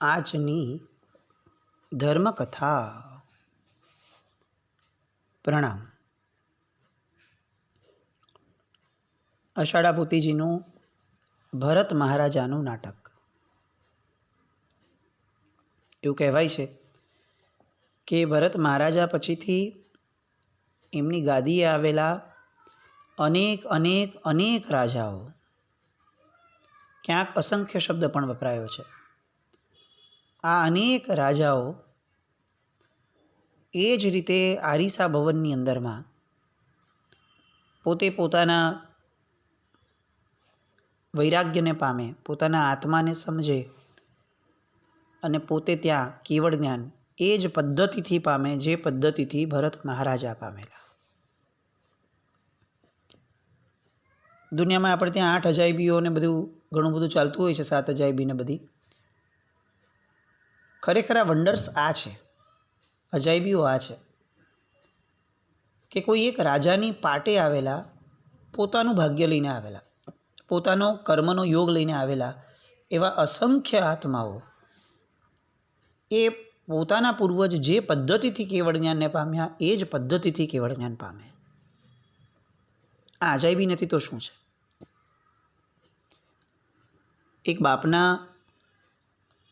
આજની ધર્મકથા. પ્રણામ. અષાઢા પૂતીજીનું ભરત મહારાજાનું નાટક. એવું કહેવાય છે કે ભરત મહારાજા પછીથી એમની ગાદીએ આવેલા અનેક અનેક અનેક રાજાઓ, ક્યાંક અસંખ્ય શબ્દ પણ વપરાયો છે. આ અનેક રાજાઓ એ જ રીતે આરીસા ભવનની અંદરમાં પોતે પોતાના વૈરાગ્યને પામે, પોતાના આત્માને સમજે અને પોતે ત્યાં કેવળ જ્ઞાન એ જ પદ્ધતિથી પામે જે પદ્ધતિથી ભરત મહારાજા પામેલા. દુનિયામાં આપણે ત્યાં 8 અજાયબીઓ ને બધું ઘણું બધું ચાલતું હોય છે, 7 અજાયબી ને બધી. ખરેખર આ વંડર્સ આ છે, અજાયબીઓ આ છે કે કોઈ એક રાજાની પાટે આવેલા, પોતાનું ભાગ્ય લઈને આવેલા, પોતાનો કર્મનો યોગ લઈને આવેલા એવા અસંખ્ય આત્માઓ એ પોતાના પૂર્વજ જે પદ્ધતિથી કેવળ જ્ઞાનને પામ્યા એ જ પદ્ધતિથી કેવળ જ્ઞાન પામે. આ અજાયબી નથી તો શું છે? એક બાપના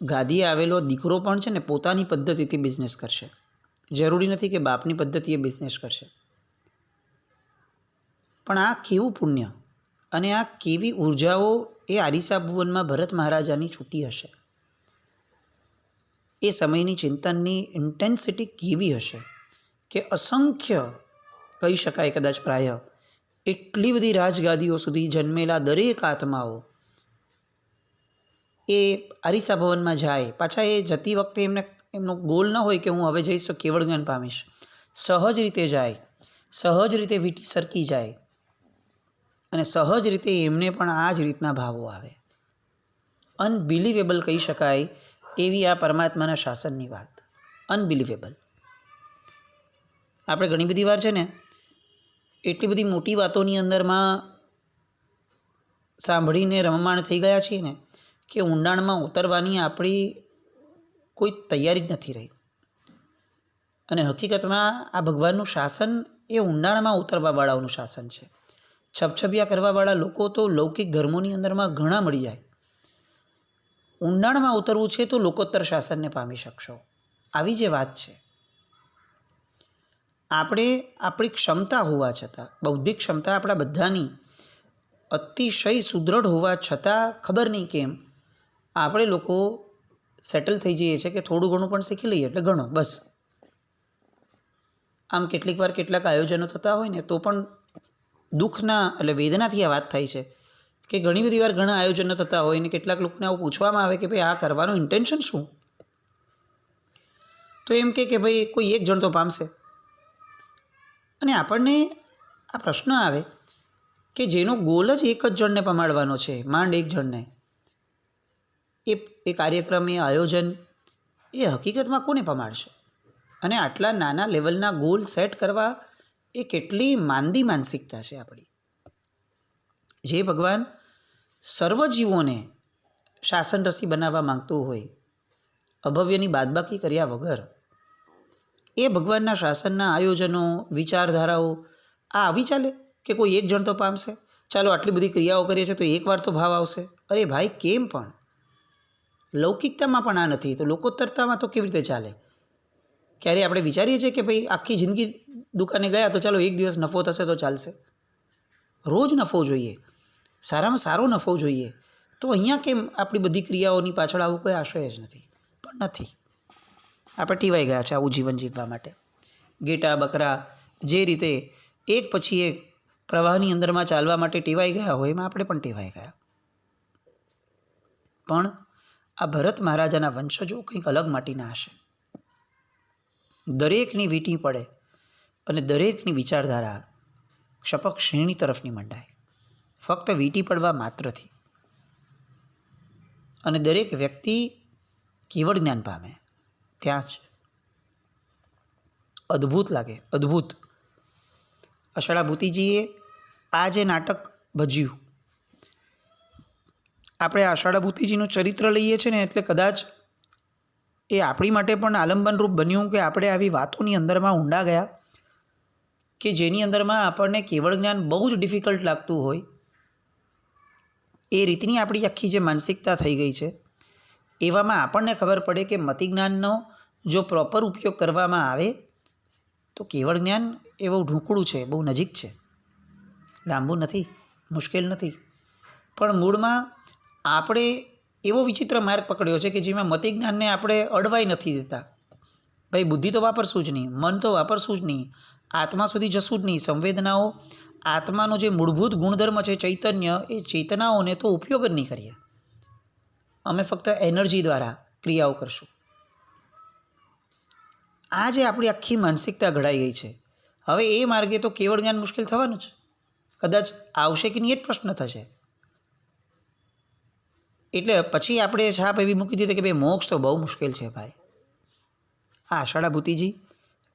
ગાદીએ આવેલો દીકરો પણ છે ને પોતાની પદ્ધતિથી બિઝનેસ કરશે. જરૂરી નથી કે બાપની પદ્ધતિએ બિઝનેસ કરશે. પણ આ કેવું પુણ્ય અને આ કેવી ઉર્જાઓ એ આરીસા ભુવનમાં ભરત મહારાજાની છૂટી હશે. એ સમયની ચિંતનની ઇન્ટેન્સિટી કેવી હશે કે અસંખ્ય, કહી શકાય કદાચ પ્રાય, એટલી બધી રાજગાદીઓ સુધી જન્મેલા દરેક આત્માઓ એ આરીસા ભવનમાં જાય. પાછા એ જતી વખતે એમનો ગોલ ન હોય કે હું હવે જઈશ તો કેવળ જ્ઞાન પામીશ. સહજ રીતે જાય, સહજ રીતે વીંટી સરકી જાય અને સહજ રીતે એમને પણ આ જ રીતના ભાવો આવે. અનબિલિવેબલ કહી શકાય એવી આ પરમાત્માના શાસનની વાત. અનબિલિવેબલ. આપણે ઘણી બધી વાર છે ને એટલી બધી મોટી વાતોની અંદરમાં સાંભળીને રમમાણ થઈ ગયા છીએ ને કે ઊંડાણમાં ઉતરવાની આપણી કોઈ તૈયારી જ નથી રહી. અને હકીકતમાં આ ભગવાનનું શાસન એ ઊંડાણમાં ઉતરવાવાળાઓનું શાસન છે. છબછબિયા કરવાવાળા લોકો તો લૌકિક ધર્મોની અંદરમાં ઘણા મળી જાય. ઊંડાણમાં ઉતરવું છે તો લોકોત્તર શાસનને પામી શકશો. આવી જે વાત છે. આપણે આપણી ક્ષમતા હોવા છતાં, બૌદ્ધિક ક્ષમતા આપણા બધાની અતિશય સુદૃઢ હોવા છતાં ખબર નહીં કેમ આપણે લોકો સેટલ થઈ જઈએ છીએ કે થોડું ઘણું પણ શીખી લઈએ એટલે ઘણો બસ. આમ કેટલીક વાર કેટલાક આયોજનો થતા હોય ને તો પણ દુઃખના એટલે વેદનાથી આ વાત થાય છે કે ઘણી બધી વાર ઘણા આયોજનો થતા હોય ને કેટલાક લોકોને આવું પૂછવામાં આવે કે ભાઈ આ કરવાનું ઇન્ટેન્શન શું? તો એમ કે ભાઈ કોઈ એક જણ તો પામશે. અને આપણને આ પ્રશ્ન આવે કે જેનો ગોલ જ એક જ જણને પમાડવાનો છે, માંડ એક જણને, એ કાર્યક્રમ, એ આયોજન એ હકીકતમાં કોને પમાડશે? અને આટલા નાના લેવલના ગોલ સેટ કરવા એ કેટલી માંદી માનસિકતા છે આપણી. જે ભગવાન સર્વજીવોને શાસનરસી બનાવવા માંગતું હોય, અભવ્યની બાદબાકી કર્યા વગર, એ ભગવાનના શાસનના આયોજનો, વિચારધારાઓ આ આવી ચાલે કે કોઈ એક જણ તો પામશે? ચાલો આટલી બધી ક્રિયાઓ કરીએ છીએ તો એકવાર તો ભાવ આવશે. અરે ભાઈ કેમ પણ? લૌકિકતામાં પણ આ નથી તો લોકોત્તરતામાં તો કેવી રીતે ચાલે? ક્યારે આપણે વિચારીએ છીએ કે ભાઈ આખી જિંદગી દુકાને ગયા તો ચાલો એક દિવસ નફો થશે તો ચાલશે? રોજ નફો જોઈએ, સારામાં સારો નફો જોઈએ. તો અહીંયા કેમ આપણી બધી ક્રિયાઓની પાછળ આવું કોઈ આશય જ નથી? પણ નથી. આપણે ટીવાઈ ગયા છે આવું જીવન જીવવા માટે. ઘેટા બકરા જે રીતે એક પછી એક પ્રવાહની અંદરમાં ચાલવા માટે ટેવાઈ ગયા હોય એમાં આપણે પણ ટેવાઈ ગયા. પણ આ ભરત મહારાજાના વંશજો કંઈક અલગ માટીના હશે. દરેકની વીંટી પડે અને દરેકની વિચારધારા ક્ષપક શ્રેણી તરફની મંડાય, ફક્ત વીંટી પડવા માત્રથી. અને દરેક વ્યક્તિ કેવળ જ્ઞાન પામે ત્યાં જ. અદ્ભુત લાગે, અદ્ભુત. અષાઢા ભૂતિજીએ આ જે નાટક ભજ્યું, આપણે અષાઢા ભૂતિજીનું ચરિત્ર લઈએ છીએ ને એટલે કદાચ એ આપણી માટે પણ આલંબનરૂપ બન્યું કે આપણે આવી વાતોની અંદરમાં ઊંડા ગયા કે જેની અંદરમાં આપણને કેવળ જ્ઞાન બહુ જ ડિફિકલ્ટ લાગતું હોય એ રીતની આપણી આખી જે માનસિકતા થઈ ગઈ છે. એવામાં આપણને ખબર પડે કે મતિજ્ઞાનનો જો પ્રોપર ઉપયોગ કરવામાં આવે તો કેવળ જ્ઞાન એ બહુ ઢૂંકળું છે, બહુ નજીક છે, લાંબુ નથી, મુશ્કેલ નથી. પણ મૂળમાં આપણે એવો વિચિત્ર માર્ગ પકડ્યો છે કે જેમાં મતિજ્ઞાનને આપણે અડવાઈ નથી દેતા. ભાઈ બુદ્ધિ તો વાપરશું જ નહીં, મન તો વાપરશું જ નહીં, આત્મા સુધી જશું જ નહીં. સંવેદનાઓ, આત્માનો જે મૂળભૂત ગુણધર્મ છે ચૈતન્ય, એ ચેતનાઓને તો ઉપયોગ જ નહીં કરીએ. અમે ફક્ત એનર્જી દ્વારા ક્રિયાઓ કરશું. આ જે આપણી આખી માનસિકતા ઘડાઈ ગઈ છે, હવે એ માર્ગે તો કેવળ જ્ઞાન મુશ્કેલ થવાનું જ. કદાચ આવશે કે નહીં એ જ પ્રશ્ન થશે. એટલે પછી આપણે છાપ એવી મૂકી દીધી કે ભાઈ મોક્ષ તો બહુ મુશ્કેલ છે ભાઈ. આ આષાઢા ભૂતિજી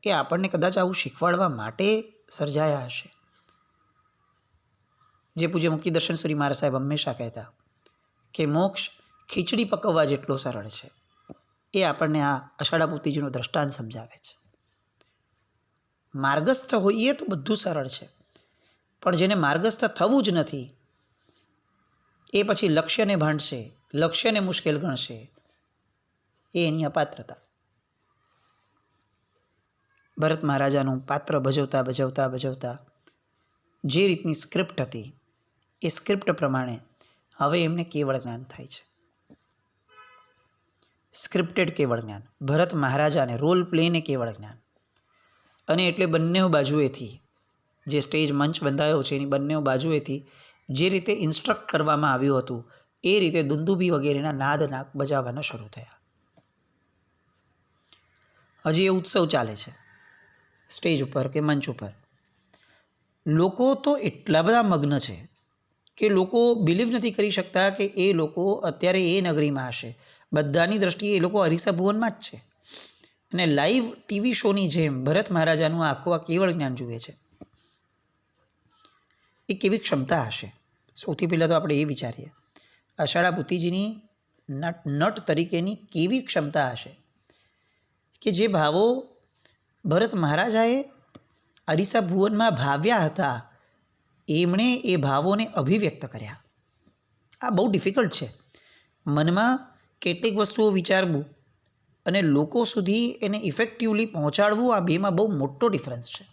એ આપણને કદાચ આવું શીખવાડવા માટે સર્જાયા હશે. જે પૂજ્ય મુક્તિદર્શન સુરી મહારાજ સાહેબ હંમેશા કહેતા કે મોક્ષ ખીચડી પકવવા જેટલો સરળ છે. એ આપણને આ આષાઢા ભૂતિજીનું દ્રષ્ટાંત સમજાવે છે. માર્ગસ્થ હોઈએ તો બધું સરળ છે, પણ જેને માર્ગસ્થ થવું જ નથી એ પછી લક્ષ્યને ભાંડશે, લક્ષ્યને મુશ્કેલ ગણશે. એ એની અપાત્રતા. ભરત મહારાજાનું પાત્ર ભજવતા ભજવતા ભજવતા જે રીતની સ્ક્રિપ્ટ હતી એ સ્ક્રિપ્ટ પ્રમાણે હવે એમને કેવળ જ્ઞાન થાય છે. સ્ક્રિપ્ટેડ કેવળ જ્ઞાન. ભરત મહારાજાને રોલ પ્લેને કેવળ જ્ઞાન. અને એટલે બંને બાજુએથી જે સ્ટેજ મંચ બંધાયો છે એની બંને બાજુએથી જે રીતે ઇન્સ્ટ્રક્ટ કરવામાં આવ્યું હતું એ રીતે દુંદુભી વગેરેના નાદ બજાવવાના શરૂ થયા. હજી એ ઉત્સવ ચાલે છે સ્ટેજ ઉપર કે મંચ ઉપર. લોકો તો એટલા બધા મગ્ન છે કે લોકો બિલીવ નથી કરી શકતા કે એ લોકો અત્યારે એ નગરીમાં હશે. બધાની દ્રષ્ટિએ એ લોકો અરીસા ભુવનમાં જ છે અને લાઈવ ટીવી શોની જેમ ભરત મહારાજાનું આખું આ કેવળ જ્ઞાન જુએ છે. એ કેવી ક્ષમતા હશે? સૌથી પહેલાં તો આપણે એ વિચારીએ આષાઢા ભૂતિજીની નટ તરીકેની કેવી ક્ષમતા હશે કે જે ભાવો ભરત મહારાજાએ અરીસા ભુવનમાં ભાવ્યા હતા એમણે એ ભાવોને અભિવ્યક્ત કર્યા. આ બહુ ડિફિકલ્ટ છે. મનમાં કેટલીક વસ્તુઓ વિચારવું અને લોકો સુધી એને ઇફેક્ટિવલી પહોંચાડવું, આ બેમાં બહુ મોટો ડિફરન્સ છે.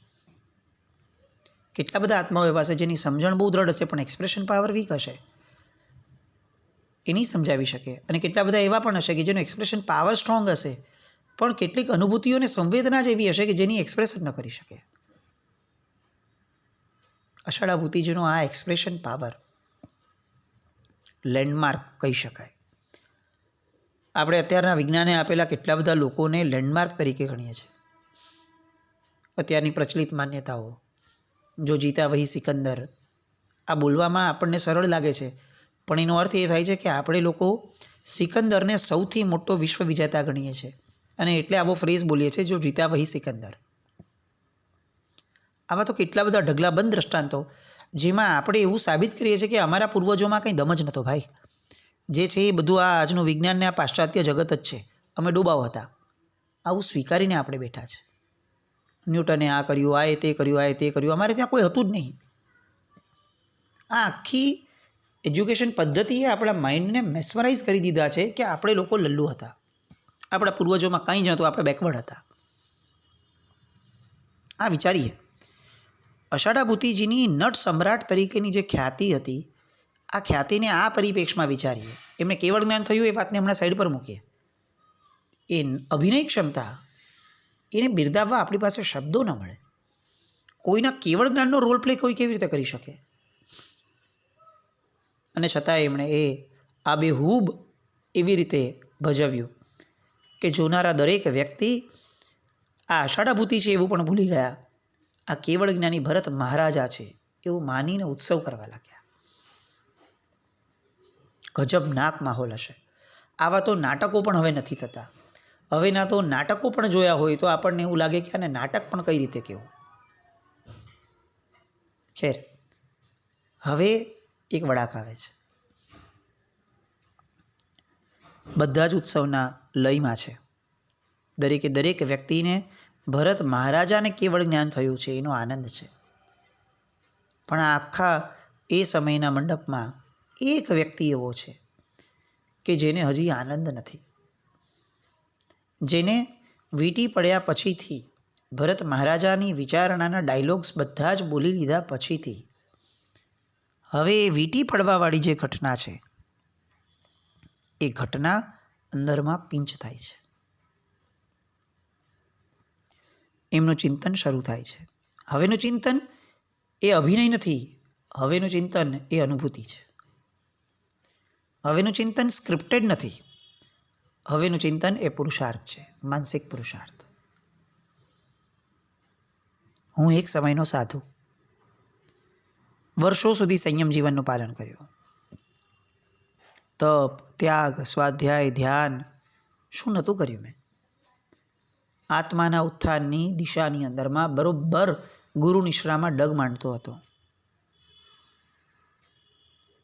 કેટલા બધા આત્માઓ એવા છે જેની સમજણ બહુ દ્રઢ હશે પણ એક્સપ્રેશન પાવર વીક હશે, એ નહીં સમજાવી શકે. અને કેટલા બધા એવા પણ હશે કે જેનો એક્સપ્રેશન પાવર સ્ટ્રોંગ હશે પણ કેટલીક અનુભૂતિઓને સંવેદના જ એવી હશે કે જેની એક્સપ્રેશન ન કરી શકે. આષાઢા ભૂતિજીનો આ એક્સપ્રેશન પાવર લેન્ડમાર્ક કહી શકાય. આપણે અત્યારના વિજ્ઞાને આપેલા કેટલા બધા લોકોને લેન્ડમાર્ક તરીકે ગણીએ છીએ. અત્યારની પ્રચલિત માન્યતાઓ, જો જીતા વહી સિકંદર, આ બોલવામાં આપણને સરળ લાગે છે પણ એનો અર્થ એ થાય છે કે આપણે લોકો સિકંદરને સૌથી મોટો વિશ્વ વિજેતા ગણીએ છીએ અને એટલે આવો ફ્રેઝ બોલીએ છીએ, જો જીતા વહી સિકંદર. આવા તો કેટલા બધા ઢગલાબંધ દ્રષ્ટાંતો જેમાં આપણે એવું સાબિત કરીએ છીએ કે અમારા પૂર્વજોમાં કંઈ દમ જ નહોતો ભાઈ. જે છે એ બધું આ આજનું વિજ્ઞાનને આ પાશ્ચાત્ય જગત જ છે, અમે ડૂબાવ હતા. આવું સ્વીકારીને આપણે બેઠા છે. ન્યૂટને આ કર્યું, આ તે કર્યું, આ તે કર્યું, અમારે ત્યાં કોઈ હતું જ નહીં. આ આખી એજ્યુકેશન પદ્ધતિએ આપણા માઇન્ડને મેસ્મરાઇઝ કરી દીધા છે કે આપણે લોકો લલ્લુ હતા. આપણા પૂર્વજોમાં કંઈ જ નહોતું, આપણે બેકવર્ડ હતા. આ વિચારીએ. આષાઢા ભૂતિજીની નટ સમ્રાટ તરીકેની જે ખ્યાતિ હતી, આ ખ્યાતિને આ પરિપ્રેક્ષમાં વિચારીએ. એમને કેવળ જ્ઞાન થયું એ વાતને હમણાં સાઈડ પર મૂકીએ. એ અભિનય ક્ષમતા, એને બિરદાવવા આપણી પાસે શબ્દો ન મળે. કોઈના કેવળ જ્ઞાનનો રોલ પ્લે કોઈ કેવી રીતે કરી શકે? અને છતાં એમણે એ આબેહૂબ એવી રીતે ભજવ્યું કે જોનારા દરેક વ્યક્તિ આ આષાઢા ભૂતિ છે એવું પણ ભૂલી ગયા. આ કેવળ જ્ઞાની ભરત મહારાજા છે એવું માનીને ઉત્સવ કરવા લાગ્યા. ગજબ નાક માહોલ હશે. આવા તો નાટકો પણ હવે નથી થતા. હવેના તો નાટકો પણ જોયા હોય તો આપણને એવું લાગે કે આને નાટક પણ કઈ રીતે કહેવું. ખેર, હવે એક વળાક આવે છે. બધા જ ઉત્સવના લયમાં છે. દરેકે દરેક વ્યક્તિને ભરત મહારાજાને કેવળ જ્ઞાન થયું છે એનો આનંદ છે. પણ આ આખા એ સમયના મંડપમાં એક વ્યક્તિ એવો છે કે જેને હજી આનંદ નથી, જેને વીંટી પડ્યા પછીથી ભરત મહારાજાની વિચારણાના ડાયલોગ્સ બધા જ બોલી લીધા પછીથી હવે એ વીંટી પડવાવાળી જે ઘટના છે એ ઘટના અંદરમાં પિંચ થાય છે. એમનું ચિંતન શરૂ થાય છે. હવેનું ચિંતન એ અભિનય નથી, હવેનું ચિંતન એ અનુભૂતિ છે. હવેનું ચિંતન સ્ક્રિપ્ટેડ નથી, હવેનું ચિંતન એ પુરુષાર્થ છે, માનસિક પુરુષાર્થ. હું એક સમયનો સાધુ, વર્ષો સુધી સંયમ જીવનનું પાલન કર્યું. તપ, ત્યાગ, સ્વાધ્યાય, ધ્યાન શું નહોતું કર્યું મેં? આત્માના ઉત્થાનની દિશાની અંદરમાં બરોબર ગુરુ નિશ્રામાં ડગ માંડતો હતો.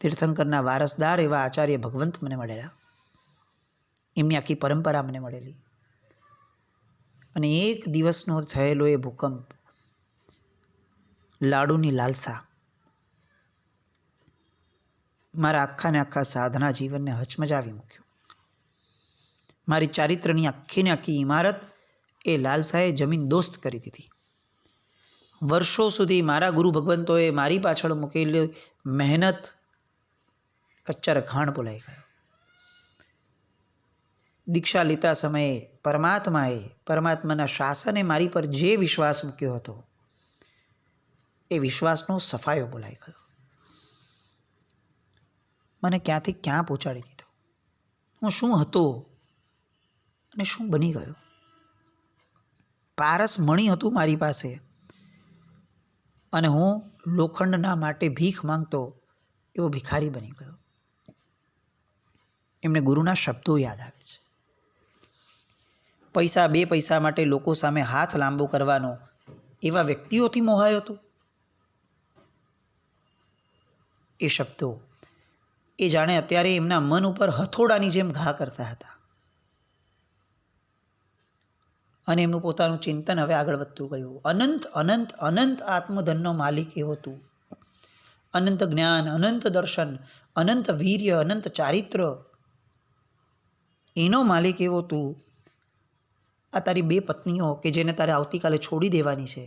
તીર્થંકરના વારસદાર એવા આચાર્ય ભગવંત મને મળેલા, એમની આખી પરંપરા મને મળેલી. અને એક દિવસનો થયેલો એ ભૂકંપ, લાડુની લાલસા મારા આખાને આખા સાધના જીવનને હચમચાવી મૂક્યું. મારી ચારિત્રની આખીને આખી ઇમારત એ લાલસાએ જમીન દોસ્ત કરી દીધી. વર્ષો સુધી મારા ગુરુ ભગવંતોએ મારી પાછળ મૂકેલી મહેનત કચ્ચર ઘાણ બોલાઈ ગયો. દીક્ષા લેતા સમયે પરમાત્માના શાસને મારી પર જે વિશ્વાસ મૂક્યો હતો એ વિશ્વાસનો સફાયો બોલાઈ ગયો. મને ક્યાંથી ક્યાં પહોંચાડી દીધો. હું શું હતો અને શું બની ગયો. પારસ મણી હતું મારી પાસે અને હું લોખંડના માટે ભીખ માંગતો એવો ભિખારી બની ગયો. એમને ગુરુના શબ્દો યાદ આવે છે. પૈસા બે પૈસા માટે લોકો સામે હાથ લાંબો કરવાનો એવા વ્યક્તિઓથી મોહાયો હતો. એ શબ્દો એ જાણે અત્યારે એમના મન ઉપર હથોડાની જેમ ઘા કરતા હતા. અને એમનું પોતાનું ચિંતન હવે આગળ વધતું ગયું. અનંત અનંત અનંત આત્મધનનો માલિક એવો તું, અનંત જ્ઞાન, અનંત દર્શન, અનંત વીર્ય, અનંત ચારિત્ર, એનો માલિક એવો તું, આ તારી બે પત્નીઓ કે જેને તારે આવતીકાલે છોડી દેવાની છે,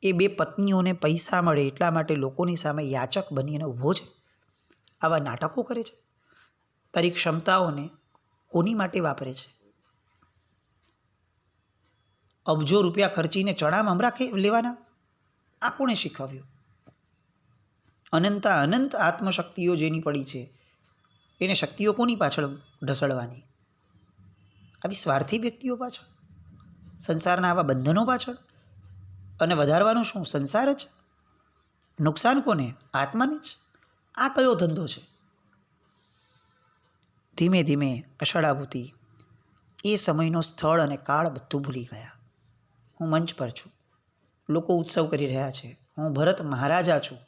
એ બે પત્નીઓને પૈસા મળે એટલા માટે લોકોની સામે યાચક બનીને ઊભો છે, આવા નાટકો કરે છે. તારી ક્ષમતાઓને કોની માટે વાપરે છે? અબજો રૂપિયા ખર્ચીને ચણા મમરા લેવાના? આ કોણે શીખવ્યું? અનંતા અનંત આત્મશક્તિઓ જેની પડી છે એને શક્તિઓ કોની પાછળ ઢસડવાની? આવી સ્વાર્થી વ્યક્તિઓ પાછળ, સંસારના આવા બંધનો પાછળ. અને વધારવાનું શું? સંસાર જ. નુકસાન કોને? આત્માને જ. આ કયો ધંધો છે? ધીમે ધીમે અષાઢાભૂતિ એ સમયનો સ્થળ અને કાળ બધું ભૂલી ગયા. હું મંચ પર છું, લોકો ઉત્સવ કરી રહ્યા છે, હું ભરત મહારાજા છું,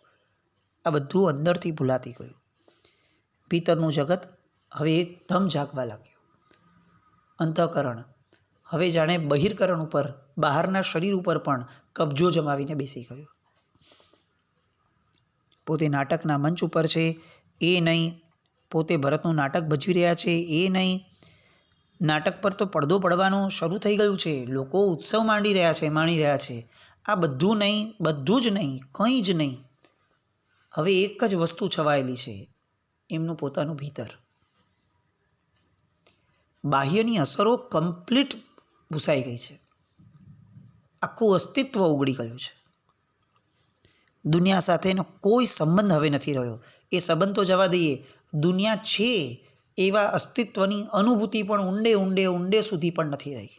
આ બધું અંદરથી ભૂલાતી ગયું. ભીતરનું જગત હવે એકદમ જાગવા લાગ્યું. અંતઃકરણ હવે જાણે બહિર્કરણ ઉપર, બહારના શરીર ઉપર પણ કબજો જમાવીને બેસી ગયો. પોતે નાટકના મંચ ઉપર છે એ નહીં, પોતે ભરતનું નાટક ભજવી રહ્યા છે એ નહીં, નાટક પર તો પડદો પડવાનું શરૂ થઈ ગયું છે, લોકો ઉત્સવ માણી રહ્યા છે. આ બધું નહીં, બધું જ નહીં, કંઈ જ નહીં. હવે એક જ વસ્તુ છવાયેલી છે, એમનું પોતાનું ભીતર. બાહ્યની અસરો કમ્પ્લીટ ભૂસાઈ ગઈ છે. આખું અસ્તિત્વ ઉગડી ગયું છે. દુનિયા સાથેનો કોઈ સંબંધ હવે નથી રહ્યો. એ સંબંધ તો જવા દઈએ, દુનિયા છે એવા અસ્તિત્વની અનુભૂતિ પણ ઊંડે ઊંડે ઊંડે સુધી પણ નથી રહી.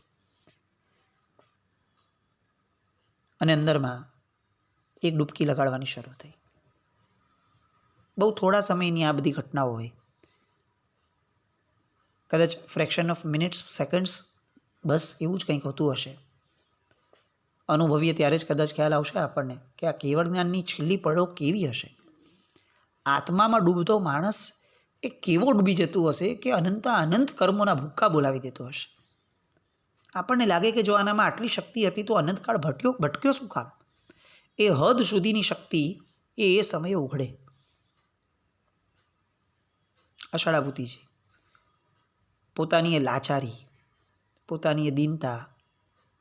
અને અંદરમાં એક ડૂબકી લગાડવાની શરૂ થઈ. બહુ થોડા સમયની આ બધી ઘટનાઓ હોય, કદાચ ફ્રેક્શન ઓફ મિનિટ્સ, સેકન્ડ્સ, બસ એવું જ કંઈક હોતું હશે. અનુભવીએ ત્યારે જ કદાચ ખ્યાલ આવશે આપણને કે આ કેવળ જ્ઞાનની છેલ્લી પળો કેવી હશે. આત્મામાં ડૂબતો માણસ એ કેવો ડૂબી જતું હશે કે અનંતા અનંત કર્મોના ભૂક્કા બોલાવી દેતો હશે. આપણને લાગે કે જો આનામાં આટલી શક્તિ હતી તો અનંતકાળ ભટક્યો શું કામ? એ હદ સુધીની શક્તિ એ સમયે ઉઘડે. અષાઢાભૂતિજી પોતાની એ લાચારી, પોતાની એ દીનતા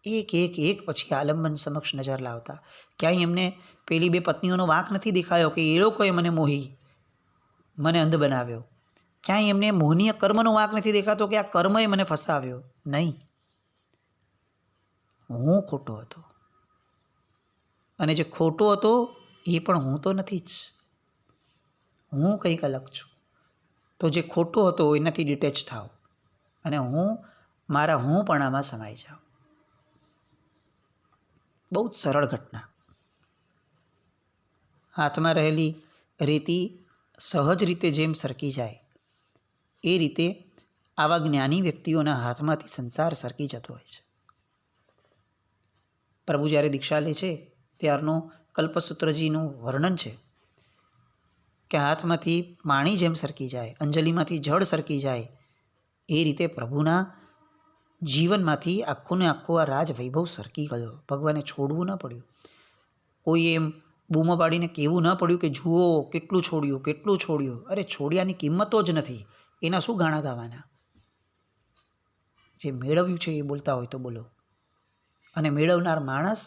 એક પછી આલંબન સમક્ષ નજર લાવતા. ક્યાંય એમને પેલી 2 પત્નીઓનો વાંક નથી દેખાયો કે એ લોકોએ મને મોહી, મને અંધ બનાવ્યો. ક્યાંય એમને મોહનીય કર્મનો વાંક નથી દેખાતો કે આ કર્મએ મને ફસાવ્યો. નહીં, હું ખોટો હતો. અને જે ખોટો હતો એ પણ હું તો નથી જ, હું કંઈક અલગ છું. તો જે ખોટો હતો એનાથી ડિટેચ થાવ અને હું મારા હુંપણામાં સમાઈ જાઉં. બહુ જ સરળ ઘટના. હાથમાં રહેલી રેતી સહજ રીતે જેમ સરકી જાય એ રીતે આવા જ્ઞાની વ્યક્તિઓના હાથમાંથી સંસાર સરકી જતો હોય છે. પ્રભુ જ્યારે દીક્ષા લે છે ત્યારનું કલ્પસૂત્રજીનું વર્ણન છે કે હાથમાંથી પાણી જેમ સરકી જાય, અંજલિમાંથી જળ સરકી જાય, એ રીતે પ્રભુના જીવનમાંથી આખું ને આખું આ રાજ વૈભવ સરકી ગયો. ભગવાને છોડવું ન પડ્યું. કોઈ એમ બૂમો પાડીને કહેવું ન પડ્યું કે જુઓ કેટલું છોડ્યું, કેટલું છોડ્યું. અરે છોડ્યાની કિંમતો જ નથી, એના શું ગાણા ગાવાના? જે મેળવ્યું છે એ બોલતા હોય તો બોલો. અને મેળવનાર માણસ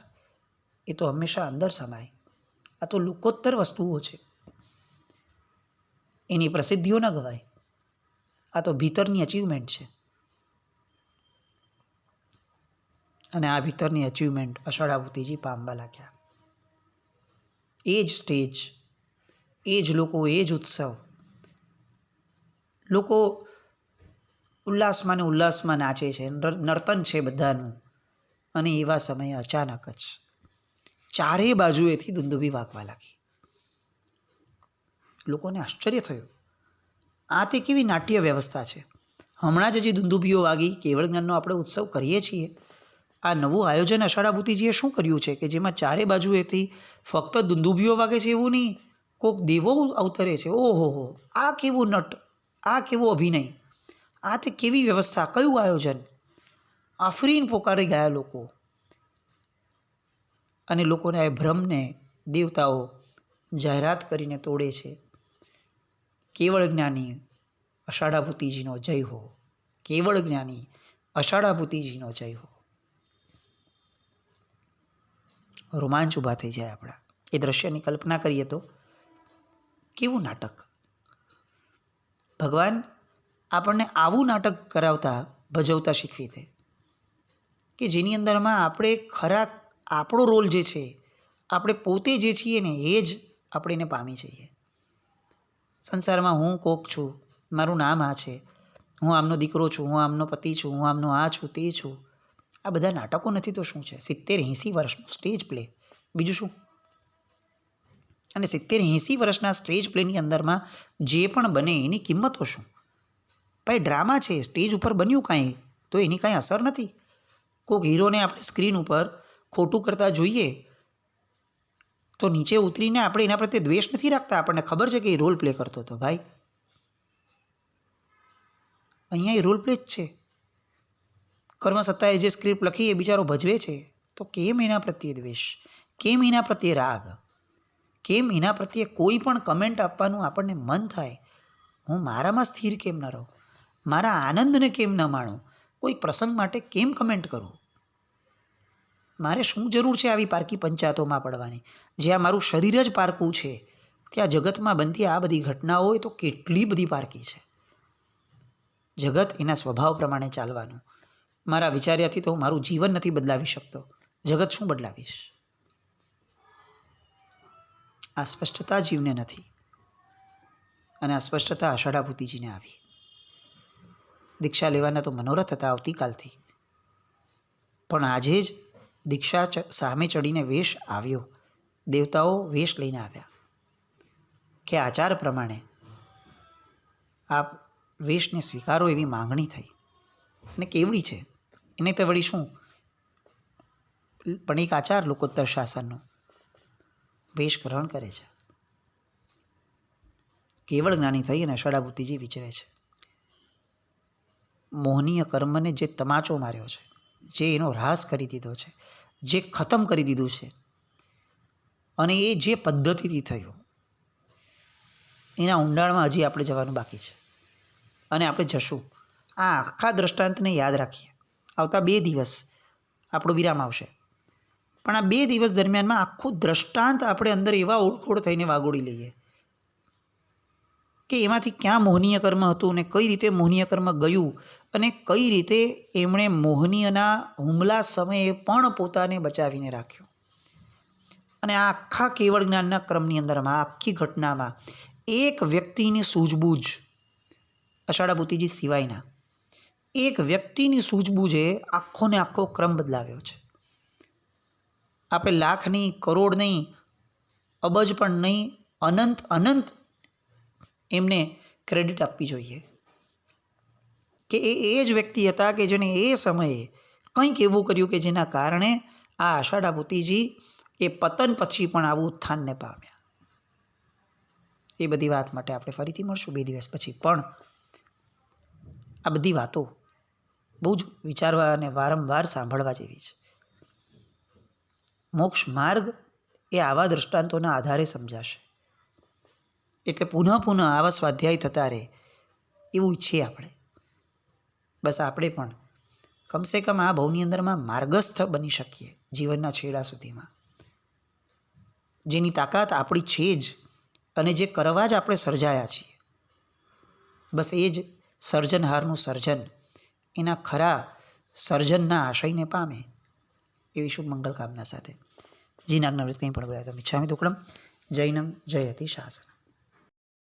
એ તો હંમેશા અંદર સમાય. આ તો લોકોત્તર વસ્તુઓ છે, એની પ્રસિદ્ધિઓ ન ગવાય. આ તો ભીતરની અચીવમેન્ટ છે. અને આ ભીતરની અચીવમેન્ટ અષાઢાભૂતિજી પામવા લાગ્યા. એ જ સ્ટેજ, એ જ લોકો, એ જ ઉત્સવ. લોકો ઉલ્લાસમાં ને ઉલ્લાસમાં નાચે છે, નર્તન છે બધાનું. અને એવા સમયે અચાનક જ ચારે બાજુએથી દુંદુભી વાગવા લાગી. લોકોને આશ્ચર્ય થયું, આ તે કેવી નાટ્ય વ્યવસ્થા છે? હમણાં જ હજી દુંદુભીઓ વાગી, કેવળ જ્ઞાનનો આપણે ઉત્સવ કરીએ છીએ. આ નવું આયોજન અષાઢાભૂતિજીએ શું કર્યું છે કે જેમાં ચારે બાજુએથી ફક્ત દુંદુભીઓ વાગે છે એવું નહીં, કોક દેવો અવતરે છે. ઓહો, આ કેવું નટ, આ કેવો અભિનય, આ તે કેવી વ્યવસ્થા, કયું આયોજન! આફરીન પોકારી ગયા લોકો. અને લોકોને આ ભ્રમને દેવતાઓ જાહેરાત કરીને તોડે છે. કેવળ જ્ઞાની અષાઢાભૂતિજીનો જય હો, કેવળ જ્ઞાની અષાઢાભૂતિજીનો જય હો. રોમાંચ ઊભા થઈ જાય આપણા. એ દ્રશ્યની કલ્પના કરીએ તો કેવું નાટક! ભગવાન આપણને આવું નાટક કરાવતા, ભજવતા શીખવી દે કે જેની અંદરમાં આપણે ખરા આપણો રોલ જે છે, આપણે પોતે જે છીએ ને એ જ આપણે એને પામી જઈએ. સંસારમાં હું કોક છું, મારું નામ આ છે, હું આમનો દીકરો છું, હું આમનો પતિ છું, હું આમનો આ છું, તે છું. આ બધા નાટકો નથી તો શું છે? 70-80 વર્ષનો સ્ટેજ પ્લે, બીજું શું? અને 70-80 વર્ષના સ્ટેજ પ્લેની અંદરમાં જે પણ બને એની કિંમતો શું? ભાઈ ડ્રામા છે, સ્ટેજ ઉપર બન્યું કાંઈ તો એની કાંઈ અસર નથી. કોઈક હીરોને આપણે સ્ક્રીન ઉપર ખોટું કરતા જોઈએ તો નીચે ઉતરીને આપણે એના પ્રત્યે દ્વેષ નથી રાખતા. આપણને ખબર છે કે એ રોલ પ્લે કરતો હતો. ભાઈ અહીંયા એ રોલ પ્લે જ છે. કર્મસત્તાએ જે સ્ક્રિપ્ટ લખી એ બિચારો ભજવે છે, તો કેમ એના પ્રત્યે દ્વેષ? કેમ એના પ્રત્યે રાગ? કેમ એના પ્રત્યે કોઈ પણ કમેન્ટ આપવાનું આપણને મન થાય? હું મારામાં સ્થિર કેમ ન રહું? મારા આનંદને કેમ ન માણું? કોઈ પ્રસંગ માટે કેમ કમેન્ટ કરું? મારે શું જરૂર છે આવી પારકી પંચાયતોમાં પડવાની? જ્યાં મારું શરીર જ પારકું છે ત્યાં જગતમાં બનતી આ બધી ઘટનાઓ એ તો કેટલી બધી પારકી છે. જગત એના સ્વભાવ પ્રમાણે ચાલવાનું. મારા વિચાર્યાથી તો હું મારું જીવન નથી બદલાવી શકતો, જગત શું બદલાવીશ? આ સ્પષ્ટતા જીવને નથી. અને આ સ્પષ્ટતા અષાઢાભૂતિજીને આવી. દીક્ષા લેવાના તો મનોરથ હતા આવતીકાલથી, પણ આજે જ દીક્ષા સામે ચડીને વેશ આવ્યો. દેવતાઓ વેશ લઈને આવ્યા કે આચાર પ્રમાણે આપ વેશને સ્વીકારો એવી માંગણી થઈ. અને કેવડી છે એને તો વળી શું, પણ એક આચાર લોકોત્તર શાસનનો વેશ ગ્રહણ કરે છે. કેવળ જ્ઞાની થઈ અને અષાઢાભૂતિજી વિચરે છે. મોહનીય કર્મને જે તમાચો માર્યો છે, જે એનો હ્રાસ કરી દીધો છે, જે ખતમ કરી દીધું છે, અને એ જે પદ્ધતિથી થયું એના ઊંડાણમાં હજી આપણે જવાનું બાકી છે અને આપણે જશું. આ આખા દ્રષ્ટાંતને યાદ રાખીએ. આવતા 2 દિવસ આપણો વિરામ આવશે, પણ આ 2 દિવસ દરમિયાનમાં આખું દ્રષ્ટાંત આપણે અંદર એવા ઓળખોળ થઈને વાગોળી લઈએ કે એમાંથી ક્યાં મોહનીય કર્મ હતું અને કઈ રીતે મોહનીય કર્મ ગયું અને કઈ રીતે એમણે મોહનીયના હુમલા સમયે પણ પોતાને બચાવીને રાખ્યો. અને આ આખા કેવળ જ્ઞાનના ક્રમની અંદરમાં આખી ઘટનામાં એક વ્યક્તિની સૂઝબૂઝ, અષાઢા ભૂતિજી સિવાયના એક વ્યક્તિની સૂઝબૂઝે આખો ને આખો ક્રમ બદલાવ્યો છે. આપણે લાખ નહીં, કરોડ નહીં, અબજ પણ નહીં, અનંત અનંત એમને ક્રેડિટ આપવી જોઈએ કે એ જ વ્યક્તિ હતા કે જેણે એ સમયે કંઈક એવું કર્યું કે જેના કારણે આ અષાઢા ભૂતિજી એ પતન પછી પણ આવું ઉત્થાનને પામ્યા. એ બધી વાત માટે આપણે ફરીથી મળશું 2 દિવસ પછી. પણ આ બધી વાતો બહુ જ વિચારવા અને વારંવાર સાંભળવા જેવી છે. મોક્ષ માર્ગ એ આવા દ્રષ્ટાંતોના આધારે સમજાશે. એટલે પુનઃ પુનઃ આવા સ્વાધ્યાય થતા રહે એવું ઈચ્છીએ આપણે. બસ આપણે પણ કમસે કમ આ ભવની અંદરમાં માર્ગસ્થ બની શકીએ જીવનના છેડા સુધીમાં, જેની તાકાત આપણી છે જ અને જે કરવા જ આપણે સર્જાયા છીએ. બસ એ જ સર્જનહારનું સર્જન એના ખરા સર્જનના આશયને પામે એવી શુભ મંગલ કામના સાથે જીનાજ્ઞામૃત કંઈ પણ બોલાય તો મિચ્છામિ દુક્કડમ. જૈનમ જયતિ શાસનમ.